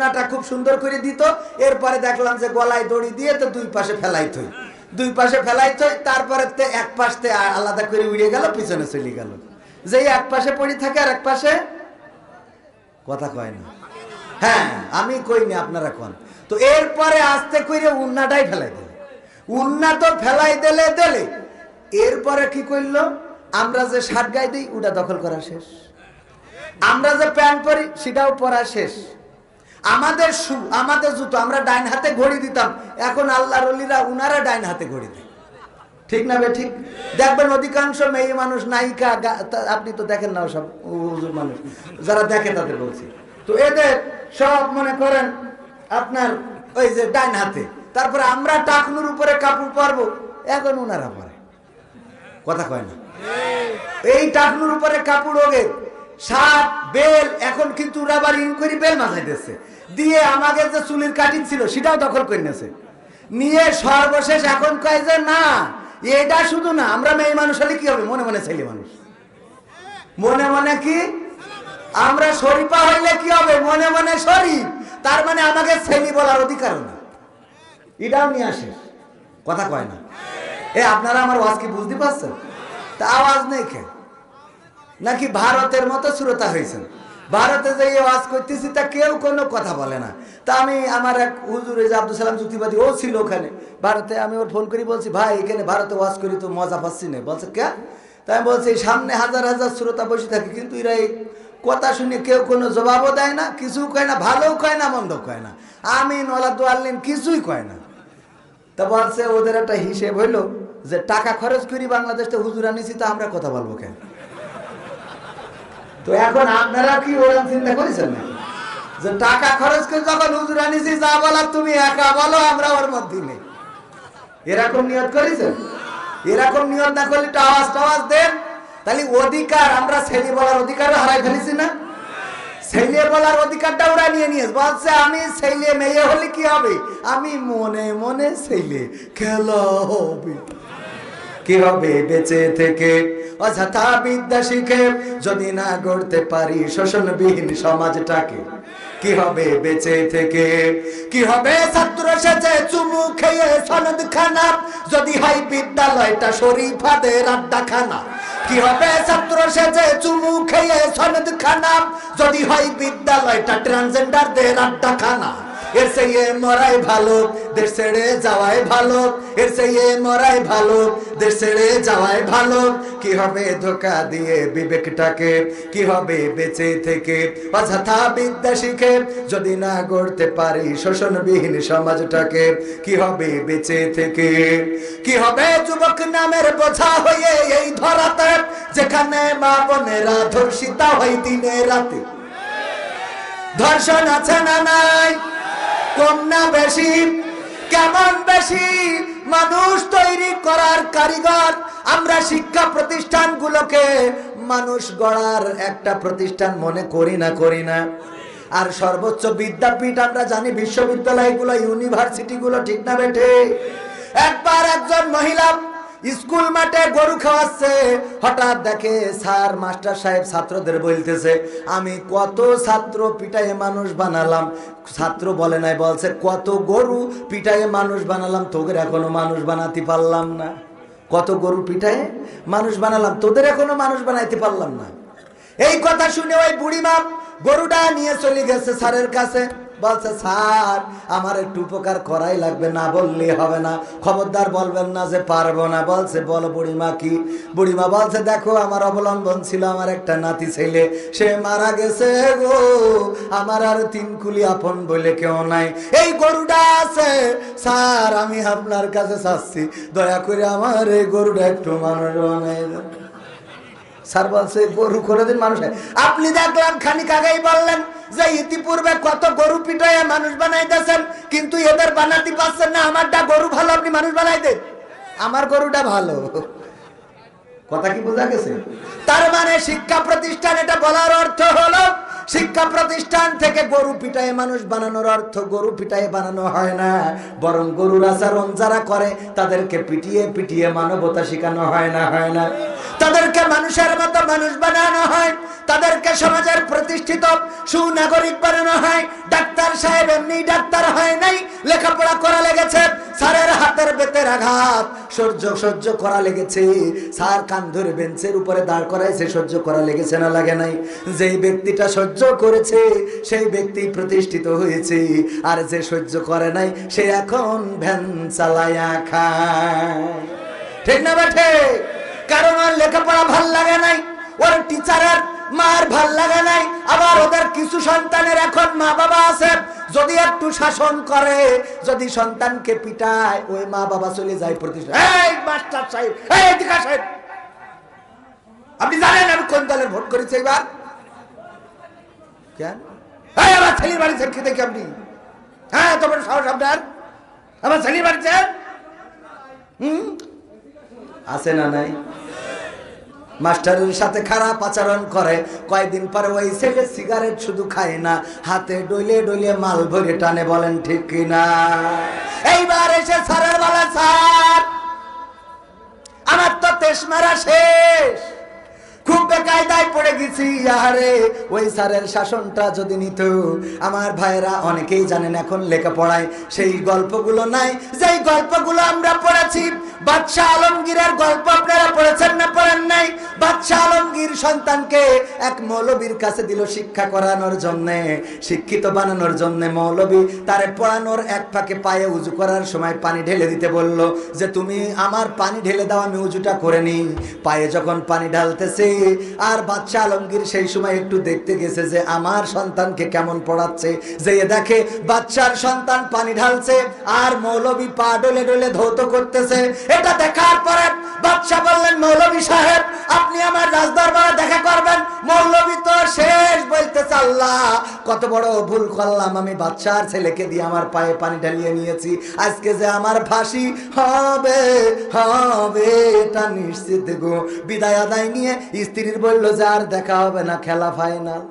উন্নাটা খুব সুন্দর করে দিত। এরপরে দেখলাম যে গলায় দড়ি দিয়ে তো দুই পাশে ফেলাইতো, দুই পাশে ফেলাইতো, তারপরে এক পাশ থেকে আলাদা করে উড়ে গেল, পিছনে চলে গেল। যেই এক পাশে পড়ে থাকে আর এক পাশে কথা কয় না। হ্যাঁ, আমি কইনি, আপনারা কোন। তো এরপরে আস্তে করে উন্নাটাই ফেলাই দিল। উন্না তো ফেলাই দিলে দিলে এরপরে কি করলো, আমরা যে শার্ট গায়ে দিই ওটা দখল করা শেষ, আমরা যে প্যান্ট পরি সেটাও পরা শেষ, আমাদের শু আমাদের জুতো আমরা ডাইন হাতে ঘড়ি দিতাম, এখন আল্লাহর ওলিরা উনারা ডাইন হাতে ঘড়ি দেয়। ঠিক না বে ঠিক? দেখবেন অধিকাংশ মেয়ে মানুষ নায়িকা, আপনি তো দেখেন না সব হুজুর মানুষ, যারা দেখে তাদের বলছি, তো এদের সব মনে করেন আপনার ওই যে ডাইন হাতে। তারপরে আমরা টাকনুর উপরে কাপড় পরবো, এখন উনারা পরে কথা কয় না। এই টাকনুর উপরে কাপড় ওগে শার্ট বেল, এখন কিন্তু ওরা আবার ইনকোয়ারি বেল মাথায় দিচ্ছে দিয়ে আমাদের যে চুলের কাটিং ছিল সেটাও দখল করে নিয়েছে নিয়ে সর্বশেষ এখন কয় যে না এটা শুধু না, আমরা মেয়ে মানুষ হলে কি হবে, মনে মনে ছেলে মানুষ, মনে মনে কি আমরা শরীফা হইলে কি হবে, মনে মনে শরীফ, তার মানে আমাকে ছেলে বলার অধিকার না, এটাও নিয়ে আসে কথা কয় না। আপনারা আমার ওয়াজ কি বুঝতে পারছেন? তা আওয়াজ নেই কেন? নাকি ভারতের মতো শ্রোতা হয়েছেন? ভারতে যে ওয়াজ করতেছি তা কেউ কোনো কথা বলে না। তা আমি আমার এক হুজুর যে আব্দুল সালাম যুক্তিবাদী, ও ছিল ওখানে ভারতে, আমি ওর ফোন করি বলছি ভাই এখানে ভারতে ওয়াজ করি তো মজা পাচ্ছি না। বলছে কে? তাই আমি বলছি সামনে হাজার হাজার শ্রোতা বসে থাকে কিন্তু এরা এই কথা শুনে কেউ কোনো জবাবও দেয় না, কিছু কয় না, ভালোও কয় না, মন্দ কয় না, আমিন ওয়ালা দোয়াল্লিন কিছুই কয় না। তা বলছে ওদের একটা হিসেব হইলো যে টাকা খরচ করি বাংলাদেশ থেকে হুজুর আনিছি, তা আমরা কথা বলবো কেন? তো এখন আপনারা কি ওরকম চিন্তা করেছেন না যে টাকা খরচ করে যখন হুজুর আনিছি যা বলার তুমি একা বলো, আমরা ওর মধ্যে নেই, এরকম নিয়ত করেছেন? এরকম নিয়ত না করলে আওয়াজ দেন, তাহলে অধিকার আমরা ছেলে বলার অধিকার হারাই ফেলেছি না? ছেলে বলার অধিকারটা ওরা নিয়ে নিয়েছে, বলছে আমি ছেলে মেয়ে হলে কি হবে, আমি মনে মনে ছেলে খেলা হবে, কি হবে বেঁচে থেকে অযথা বিদ্যা শিখে যদি না গড়তে পারি শোষণবিহীন সমাজটাকে, কি হবে বেঁচে থেকে, কি হবে ছাত্র সেজে চুমু খেয়ে সনদ খানা যদি হয় বিদ্যালয়টা শরীফাদের আড্ডাখানা, কি হবে ছাত্র সেজে চুমু খেয়ে সনদ খানা যদি হয় বিদ্যালয়টা ট্রান্সজেন্ডারদের আড্ডাখানা, এর চেয়ে মরাই ভালো দেশ ছেড়ে যাওয়াই ভালো, এর চেয়ে মরাই ভালো দেশ ছেড়ে যাওয়াই ভালো, কি হবে ধোকা দিয়ে বিবেকটাকে, কি হবে বেঁচে থেকে অযথা বিদ্যা শিখে যদি না গড়তে পারি শোষণবিহীন সমাজটাকে, কি হবে বেঁচে থেকে, কি হবে যুবক নামের বোঝা হয়ে এই ধরাতে যেখানে মা বোনেরা ধর্ষিতা হয় দিনে রাতে, ধর্ষণ আছে না নাই, কম না বেশি, কেমন বেশি, মানুষ তৈরি করার কারিগর আমরা শিক্ষা প্রতিষ্ঠানগুলোকে মানুষ গড়ার একটা প্রতিষ্ঠান মনে করি না? আর সর্বোচ্চ বিদ্যাপীঠ আমরা জানি বিশ্ববিদ্যালয়গুলো, ইউনিভার্সিটিগুলো, ঠিক না বেঠে? একবার একজন মহিলা স্কুল মাঠে গরু খাওয়াচ্ছে, হঠাৎ দেখে স্যার মাস্টার সাহেব ছাত্রদের বলতেছে আমি কত ছাত্র পিটাইয়ে মানুষ বানালাম, ছাত্র বলে নাই, বলছে কত গরু পিটাইয়ে মানুষ বানালাম, তোদের এখনো মানুষ বানাতে পারলাম না, কত গরু পিটাইয়ে মানুষ বানালাম, তোদের এখনো মানুষ বানাইতে পারলাম না। এই কথা শুনে ওই বুড়িমা গরুটা নিয়ে চলে গেছে স্যারের কাছে, বলছে স্যার আমার একটু উপকার করাই লাগবে, না বললে হবে না, খবরদার বলবেন না যে পারবো না। বলছে বলো বুড়িমা কি? বুড়িমা বলছে দেখো আমার অবলম্বন ছিল আমার একটা নাতি ছেলে, সে মারা গেছে গো, আমার আর 3 কুলি আপন বলে কেউ নাই, এই গরুটা আছে স্যার, আমি আপনার কাছে চাচ্ছি দয়া করে আমার এই গরুটা একটু মানুষ বানাই দেন। স্যার বলছে গরু কোনদিন মানুষ হয়? আপনি দেখলাম খানিক আগেই বললেন যে ইতিপূর্বে কত গরু পিটাইয়া মানুষ বানাইতেছেন, কিন্তু এদের বানাতে পারছেন না, আমারটা গরু ভালো আপনি মানুষ বানাই দেন, আমার গরুটা ভালো। কথা কি বোঝা গেছে? তার মানে শিক্ষা প্রতিষ্ঠান, এটা বলার অর্থ হলো শিক্ষা প্রতিষ্ঠান থেকে গরু পিটায় মানুষ বানানোর অর্থ গরু পিটায় বানানো হয় না, বরং গরুর আচরণ যারা করে তাদেরকে পিটিয়ে পিটিয়ে মানবতা শেখানো হয় না, হয় না? তাদেরকে মানুষের মতো মানুষ বানানো হয়, তাদেরকে সমাজের প্রতিষ্ঠিত সুনাগরিক বানানো হয়। ডাক্তার সাহেব এমনি ডাক্তার হয় নাই, লেখাপড়া করা লেগেছে, স্যারের হাতের বেতের আঘাত সহ্য করা লেগেছে, স্যার কান ধরে বেঞ্চের উপরে দাঁড় করাইছে, সহ্য করা লেগেছে না লাগে নাই? যেই ব্যক্তিটা সহ্য করেছে সেই ব্যক্তি প্রতিষ্ঠিত হয়েছে, আর যে সহ্য করে নাই সে এখন ভ্যান চালায়া খায়। ঠিক না বেঠে? কারণ ওর লেখাপড়া ভাল লাগে নাই, ওর টিচারের মার ভাল লাগে নাই। আবার ওদের কিছু সন্তানের এখন মা বাবা আছে, যদি একটু শাসন করে, যদি সন্তানকে পিটায়, ওই মা বাবা চলে যায় প্রতিষ্ঠান। এই মাস্টার সাহেব, এই টিকা সাহেব, আপনি জানেন আমি কোন দলের ভোট করেছি এবার? কেন? এই আমার ছেলের বাড়ি থেকে দেখি আপনি, হ্যাঁ তোমার সাহস আপনার, আমার ছেলের বাড়িতে আছে না নাই? মাস্টারের সাথে খারাপ আচরণ করে, কয়েকদিন পরে ওই ছেলে সিগারেট শুধু খায় না, হাতে ডইলে ডইলে মাল ভরে টানে। বলেন ঠিক কিনা? এইবার এসে স্যারের বলে, স্যার আমার তো তেজ মারা শেষ, খুব বেকায়দায় পড়ে গেছি। আরে ওই স্যারের শাসনটা যদি নিত, আমার ভাইরা অনেকেই জানেন এখন লেখাপড়ায় সেই গল্পগুলো নাই, যেই গল্পগুলো আমরা পড়েছি। বাদশাহ আলমগীরের গল্প আপনারা পড়েছেন না পড়েন নাই? বাদশাহ আলমগীর সন্তানকে এক মৌলবীর কাছে দিল শিক্ষা করানোর জন্য, শিক্ষিত বানানোর জন্য। মৌলবী তারে পড়ানোর এক ফাঁকে পায়ে উজু করার সময় পানি ঢেলে দিতে বলল, যে তুমি আমার পানি ঢেলে দাও, আমি উজুটা করে নিই। পায়ে যখন পানি ঢালতেছে, আর বাদশাহ আলমগীর সেই সময় একটু দেখতে গেছে যে আমার সন্তানকে কেমন পড়াচ্ছে, যে দেখে বাদশার সন্তান পানি ঢালছে আর মৌলবী পা ডলে ডলে ধৌত করতেছে। এটা দেখার পরে বাদশাহ বললেন, মৌলবী সাহেব আপনি আমার রাজদরবারে দেখা করবেন। মৌলবী তো শেষ, বলতেছে আল্লাহ কত বড় ভুল করলাম, আমি বাদশার ছেলেকে দিয়ে আমার পায়ে পানি ঢালিয়ে নিয়েছি, আজকে যে আমার ফাঁসি হবে হবে এটা নিশ্চিত গো। বিদায় আদায় নিয়ে স্ত্রীর বলল যে আর দেখা হবে না, খেলা ফাইনাল,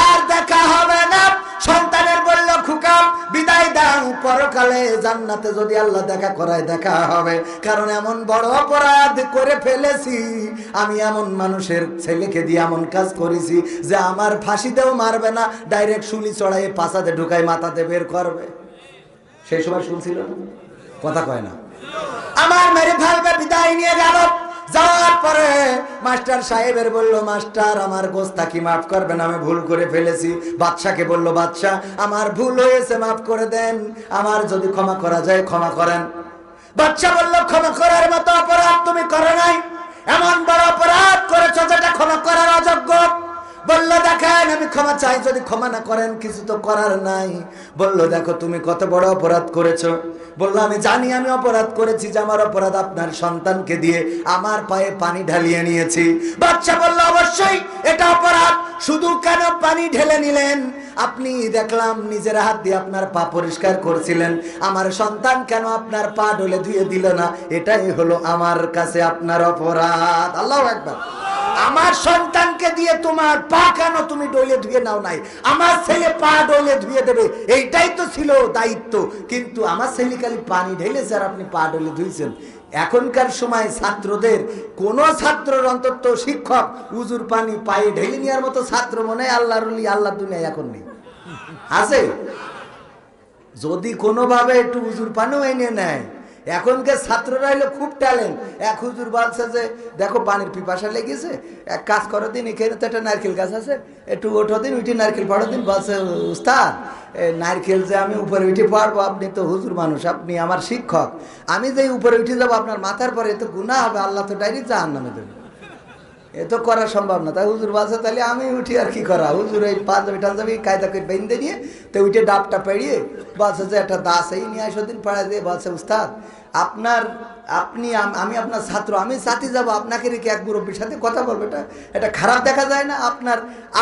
আর দেখা হবে না। সন্তানের বলল, খুকা বিদায় দাও, পরকালে জান্নাতে যদি আল্লাহ দেখা করায় দেখা হবে, কারণ এমন বড় অপরাধ করে ফেলেছি আমি, এমন মানুষের ছেলেকে দিয়ে এমন কাজ করেছি যে আমার ফাঁসিতেও মারবে না, ডাইরেক্ট শুলি চড়াই পাছাতে ঢুকাই মাথাতে বের করবে। সেই সময় শুনছিল না, কথা কয় না, আমার মেরে ফেলবে। বিদায় নিয়ে গেল, যাওয়ার পরে মাস্টার সাহেবের বলল, মাস্টার আমার গোস্তাকি মাফ করবেন, আমি ভুল করে ফেলেছি। বাদশাকে বলল, বাদশাহ আমার ভুল হয়েছে, মাফ করে দেন, আমার যদি ক্ষমা করা যায় ক্ষমা করেন। বাদশাহ বলল, ক্ষমা করার মতো অপরাধ তুমি করো নাই, এমন বড় অপরাধ করেছো যেটা ক্ষমা করার অযোগ্য। বলল, দেখেন আমি ক্ষমা চাই, যদি ক্ষমা না করেন কিছু তো করার নাই। বলল, দেখো তুমি কত বড় অপরাধ করেছো। বলল, আমি জানি আমি অপরাধ করেছি, যে আমার অপরাধ আপনার সন্তানকে দিয়ে আমার পায়ে পানি ঢালিয়ে নিয়েছি। বাদশা বলল, অবশ্যই এটা অপরাধ, শুধু কেন পানি ঢেলে নিলেন? আপনি দেখলাম নিজের হাত দিয়ে আপনার পা পরিষ্কার করছিলেন, আমার সন্তান কেন আপনার পা ঢলে ধুয়ে দিল না? এটাই হলো আমার কাছে আপনার অপরাধ। আল্লাহু আকবার। আমার সন্তানকে দিয়ে তোমার পা কেন তুমি ডলে ধুয়ে নাও নাই? আমার ছেলে পা ডলে ধুয়ে দেবে, এইটাই তো ছিল দায়িত্ব, কিন্তু আমার ছেলে খালি পানি ঢেলেছে আর আপনি পা ডলে ধুইছেন। এখনকার সময় ছাত্রদের, কোন ছাত্রর অন্তত শিক্ষক উজুর পানি পায়ে ঢেলে নেওয়ার মতো ছাত্র মনে হয় আল্লাহর ওলি আল্লাহ দুনিয়ায় এখন নেই, আছে? যদি কোনোভাবে একটু উজুর পানিও এনে নেয়, এখনকার ছাত্ররা হলো খুব ট্যালেন্ট। এক হুজুর বলছে যে দেখো পানির পিপাসা লেগেছে, এক কাজ করো দিন, এখানে তো একটা নারকেল গাছ আছে, একটু ওঠো দিন, উঠে নারকেল পাড়ো দিন। বলছে, উস্তাদ নারকেল যে আমি উপরে উঠে পারবো, আপনি তো হুজুর মানুষ, আপনি আমার শিক্ষক, আমি যে উপরে উঠে যাবো আপনার মাথার পরে তো গুনাহ হবে, আল্লাহ তো ডাইরেক্ট জাহান্নামে দেবে। এ তো করা সম্ভব না। তাই হুজুর বলছে তাহলে আমি উঠি আর কি করা। হুজুর এই পাঞ্জাবি টাঞ্জাবি কায়দা করে বেঁধে নিয়ে তো উঠে ডাবটা পেরিয়ে বলছে যে একটা দাস এই নিয়ে আসো দিন পাড়া দিয়ে বলছে উস্তাদ আমি আপনার ছাত্র, আমি সাথে যাব, আপনাকে রেখে এক মুরব্বীর সাথে কথা বলবো, এটা খারাপ দেখা যায় না?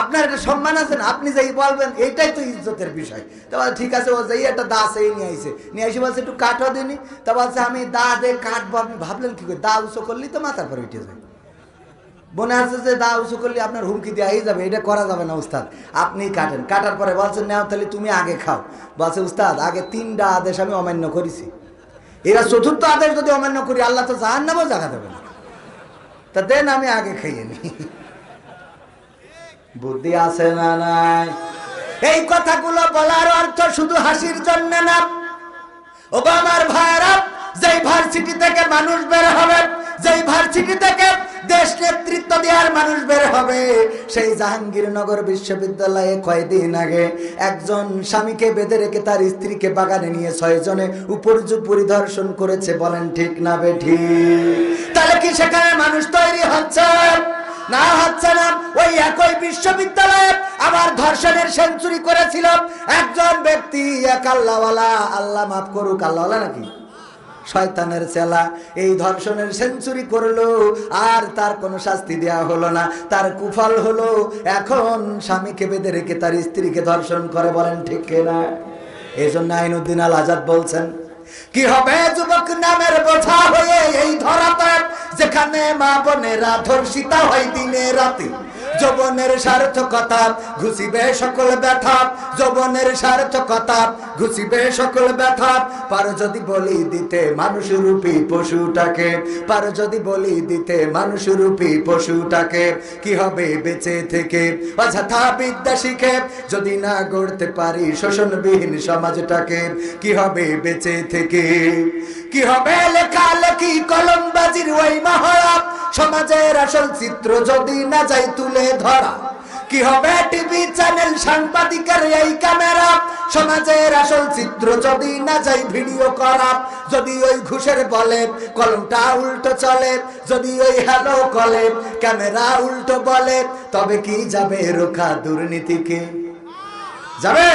আপনার একটা সম্মান আছে না, আপনি যেই বলবেন এইটাই তো ইজ্জতের বিষয়। তা বলছে ঠিক আছে, ও যেই একটা দাস এই নিয়ে এসে বলছে একটু কাঠও দিনি। তা বলছে আমি দা দে কাটবো। আপনি ভাবলেন কি করে? দা উঁচু করলেই তো মাথার পরে উঠে যায়। মনে আছে যে দা উঁচু করলে আপনার হুমকি দেওয়াই যাবে, এটা করা যাবে না উস্তাদ, আপনি কাটেন। কাটার পরে বলছেন নাও তাহলে তুমি আগে খাও। বলছে উস্তাদ আগে 3টা আদেশ আমি অমান্য করেছি, এরা 4র্থ আদেশ যদি অমান্য করি আল্লাহ তো জাহান্নামেও জায়গা দেবে না, তা দেন আমি আগে খাইয়ে নি। বুদ্ধি আছে না নাই? এই কথাগুলো বলার অর্থ শুধু হাসির জন্য না। ও আমার ভাইরা, যেই ভার্সিটি থেকে মানুষ বের হবে, যেই ভার্সিটি থেকে দেশ নেতৃত্ব দেওয়ার মানুষ বের হবে, সেই জাহাঙ্গীরনগর বিশ্ববিদ্যালয়ে কয়েকদিন আগে একজন স্বামীকে বেঁধে রেখে তার স্ত্রীকে বাগানে নিয়ে 6 জনে উপর্যু পরিদর্শন করেছে। বলেন ঠিক না বেঠিক? তাহলে কি সেখানে মানুষ তৈরি হচ্ছে? না, হচ্ছে না। ওই একই বিশ্ববিদ্যালয়ে আবার ধর্ষণের সেঞ্চুরি করেছিল একজন ব্যক্তি, এক আল্লাহওয়ালা, আল্লাহ মাফ করুক, আল্লাহওয়ালা নাকি শয়তানের চেলা, এই ধর্ষণের সেঞ্চুরি করলো আর তার কোনো শাস্তি দেওয়া হলো না। তার কুফল হলো এখন স্বামীকে বেঁধে রেখে তার স্ত্রীকে ধর্ষণ করে। বলেন ঠিক না? এই জন্য আইনুদ্দিন আল আজাদ বলছেন, কি হবে যুবক নামের বোঝা হয়ে এই ধরাতে, যেখানে মা বোনেরা ধর্ষিতা হয় দিনে রাতে। যৌবনের সার্থকতা ঘুষিবে সকল ব্যথা, যৌবনের সার্থকতা ঘুষিবে সকল ব্যথা। পারো যদি বলি দিতে মানুষ রূপী পশুটাকে, পারো যদি বলি দিতে মানুষ রূপী পশুটাকে, কি হবে বেঁচে থেকে অযথা বিদ্যা শিখে, যদি না গড়তে পারি শোষণবিহীন সমাজটাকে, কি হবে বেঁচে থেকে? কি হবে লেখালেখি কলমবাজির ওই মহড়া, সমাজের আসল চিত্র যদি না যাই তুলে ধরা? কি হবে টিভি চ্যানেল সাংবাদিকের এই ক্যামেরা, সমাজের আসল চিত্র যদি না যাই ভিডিও করা? যদি ওই ঘুষের বলে কলমটা উল্টো চলে, যদি ওই হ্যালো কলে ক্যামেরা উল্টো বলে, তবে কি যাবে রোখা দুর্নীতিকে? যাবে?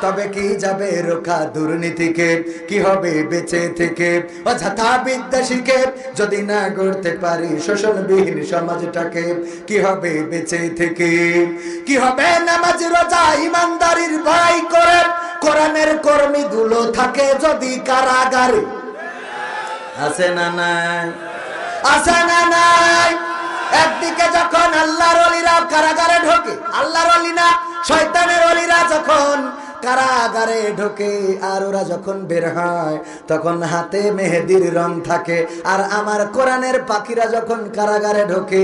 তবে কি যাবে রোখা দুর্নীতিকে? কি হবে বেঁচে থেকে অযথা বিদ্যা শিখে, যদি না গড়তে পারি শোষণবিহীন সমাজটাকে, কি হবে বেঁচে থেকে? কি হবে নামাজ রোজা ইমানদারির ভয় করে, কোরআনের কর্মীগুলো থাকে যদি কারাগারে? আছে না নাই? আছে না নাই? একদিকে যখন আল্লাহর ওলিরা কারাগারে ঢোকে, আল্লাহর ওলি না শয়তানের ওলিরা যখন কারাগারে ঢোকে, আর ওরা যখন বের হয় তখন হাতে মেহেদির রং থাকে। আর আমার কোরআনের পাখিরা যখন কারাগারে ঢোকে,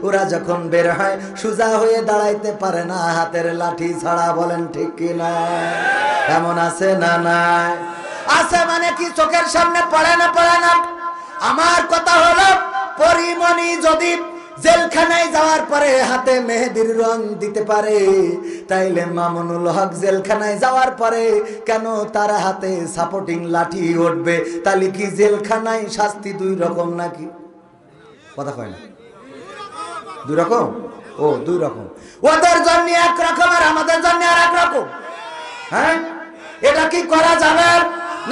ওরা যখন বের হয় সোজা হয়ে দাঁড়াইতে পারে না হাতের লাঠি ছাড়া। বলেন ঠিক কি না? এমন আছে না নাই? আছে মানে কি চোখের সামনে পড়ে না? পড়ে না। আমার কথা হলো, পরিমণি যদি জেলখানায় যাওয়ার পরে হাতে মেহেদির রং দিতে পারে, তাইলে মামুনুল হক জেলখানায় যাওয়ার পরে কেন তার হাতে সাপোর্টিং লাঠি উঠবে? তাহলে কি জেলখানায় শাস্তি 2 রকম নাকি? কথা কয় না? 2 রকম? ও 2 রকম। ওদের জন্য এক রকম আর আমাদের জন্য আর এক রকম। হ্যাঁ, এটা কি করা যাবে?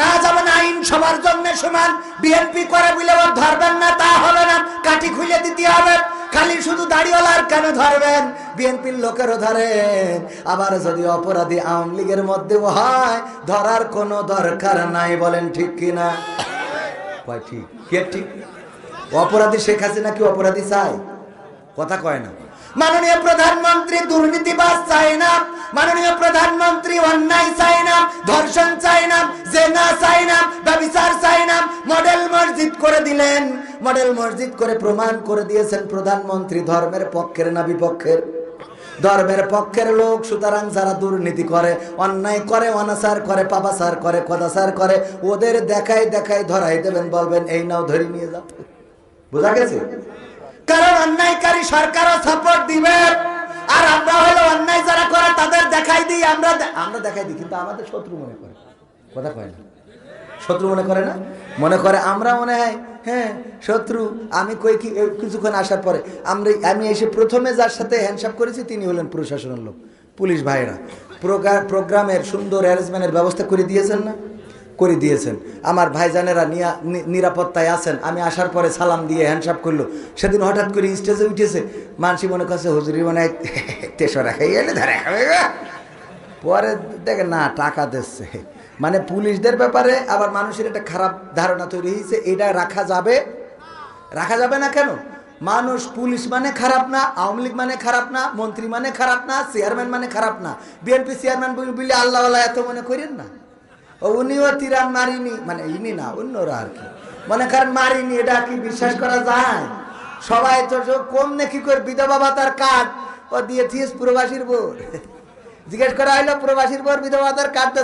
না যাবে না। আইন সবার জন্য সমান। বিএনপি করে বলে ওর ধরবেন না তা হবে না, কাঠি খুলে দিতে হবে। খালি শুধু দাড়িওয়ালার কেন ধরবেন? বিএনপির লোকেরও ধরেন। আবার যদি অপরাধী আওয়ামী লীগের মধ্যেও হয়, ধরার কোনো দরকার নাই। বলেন ঠিক কিনা? কয় ঠিক? কে ঠিক? অপরাধী শেখ হাসিনা কি অপরাধী চাই? কথা কয় না। মাননীয় প্রধানমন্ত্রী দুর্নীতিবাজ চাই না, মাননীয় প্রধানমন্ত্রী অন্যায় চাই না, ধর্ষণ চাই না, জেনা চাই না, ব্যভিচার চাই না। মডেল মসজিদ করে দিলেন, মডেল মসজিদ করে প্রমাণ করে দিয়েছেন প্রধানমন্ত্রী ধর্মের পক্ষের না বিপক্ষের? ধর্মের পক্ষের লোক। সুতরাং যারা দুর্নীতি করে, অন্যায় করে, অনাচার করে, পাপাচার করে, কদাচার করে, ওদের দেখাই দেখাই ধরাই দেবেন, বলবেন এই নাও ধরে নিয়ে যাও। বোঝা গেছে? কারণ অন্যায়কারী সরকারও সাপোর্ট দিবে, আর আমরা হলো অন্যায় যারা করে তাদের দেখাই দিই। আমরা দেখাই দিই, কিন্তু আমাদের শত্রু মনে করে। কথা কয় না? শত্রু মনে করে না? মনে করে আমরা মনে হয় হ্যাঁ শত্রু। আমি কই কি কিছুক্ষণ আসার পরে আমি এসে প্রথমে যার সাথে হ্যান্ডশেক করেছি তিনি হলেন প্রশাসনের লোক, পুলিশ ভাইরা। প্রোগ্রামের সুন্দর অ্যারেঞ্জমেন্টের ব্যবস্থা করে দিয়েছেন না? করে দিয়েছেন। আমার ভাইজানেরা নিরাপত্তায় আছেন। আমি আসার পরে সালাম দিয়ে হ্যান্ডশেক করলো। সেদিন হঠাৎ করে স্টেজে উঠেছে, মানসি মনে করছে হুজুরি মনে হয় তেসরা খাই এলে ধরে খাবে। পরে দেখে না টাকা দিচ্ছে। মানে পুলিশদের ব্যাপারে আবার মানুষের একটা খারাপ ধারণা তৈরি হয়েছে, এটা রাখা যাবে না কেন? মানুষ পুলিশ মানে খারাপ না, আওয়ামী লীগ মানে খারাপ না, মন্ত্রী মানে খারাপ না, চেয়ারম্যান মানে খারাপ না। বিএনপি চেয়ারম্যান বলে আল্লাহওয়ালা এত মনে করেন না। উনিও তিরান মারিনি, মানে ইনি না অন্যরা আর কি মনে করেন মারিনি, এটা কি বিশ্বাস করা যায়? সবাই তো কম নাকি করে বিধবা ভাতার কার্ড ও দিয়ে প্রবাসীর বোর জিজ্ঞেস করা হইলো প্রবাসীর বোর বিধবা ভাতার কার্ড